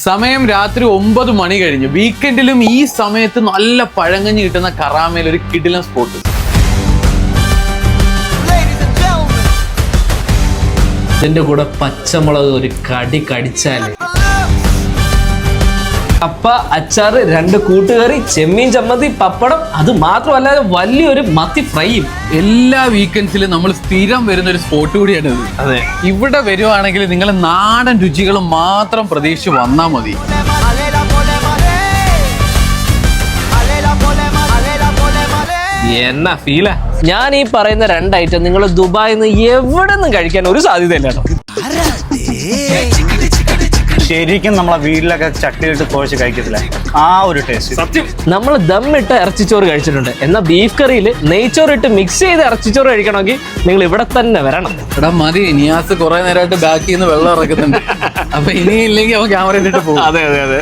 സമയം രാത്രി 9 മണി കഴിഞ്ഞു. വീക്കെൻഡിലും ഈ സമയത്ത് നല്ല പഴങ്കഞ്ഞി കിട്ടുന്ന കറാമയിൽ ഒരു കിടിലൻ സ്പോട്ട്. ഇതിന്റെ കൂടെ പച്ചമുളക് ഒരു കടി കടിച്ചാല്, കപ്പ, അച്ചാറ്, 2 കൂട്ടുകറി, ചെമ്മീൻ ചമ്മന്തി, പപ്പടം, അത് മാത്രമല്ലാതെ വലിയൊരു മത്തി ഫ്രൈയും. എല്ലാ വീക്കെൻഡ്സിലും നമ്മൾ സ്ഥിരം വരുന്ന ഒരു സ്പോട്ട് കൂടിയാണ് ഇത്. അതെ, ഇവിടെ വരുവാണെങ്കിൽ നിങ്ങൾ നാടൻ രുചികൾ മാത്രം പ്രതീക്ഷിച്ച് വന്നാൽ മതി. എന്നാ ഫീലാ. ഞാൻ ഈ പറയുന്ന 2 ഐറ്റം നിങ്ങൾ ദുബായിൽ നിന്ന് എവിടെ നിന്നും കഴിക്കാൻ ഒരു സാധ്യതയില്ല കേട്ടോ. ശരിക്കും നമ്മളെ വീട്ടിലൊക്കെ ചട്ടിയിട്ട് കുഴച്ച് കഴിക്കത്തില്ല ആ ഒരു ടേസ്റ്റ്. സത്യം. നമ്മൾ ദമ്മിട്ട ഇറച്ചിച്ചോറ് കഴിച്ചിട്ടുണ്ട്. എന്നാൽ ബീഫ് കറിയിൽ നെയ്ച്ചോറ് ഇട്ട് മിക്സ് ചെയ്ത് ഇറച്ചിച്ചോറ് കഴിക്കണമെങ്കിൽ നിങ്ങൾ ഇവിടെ തന്നെ വരണം. എടാ മതി, നിയാസ് കുറെ നേരമായിട്ട് ബാക്കിൽ നിന്ന് വെള്ളം ഇറക്കുന്നുണ്ട്. അപ്പൊ ഇനിയില്ലെങ്കിൽ അവൻ ക്യാമറ ഇട്ടിട്ട് പോകും. അതെ അതെ അതെ.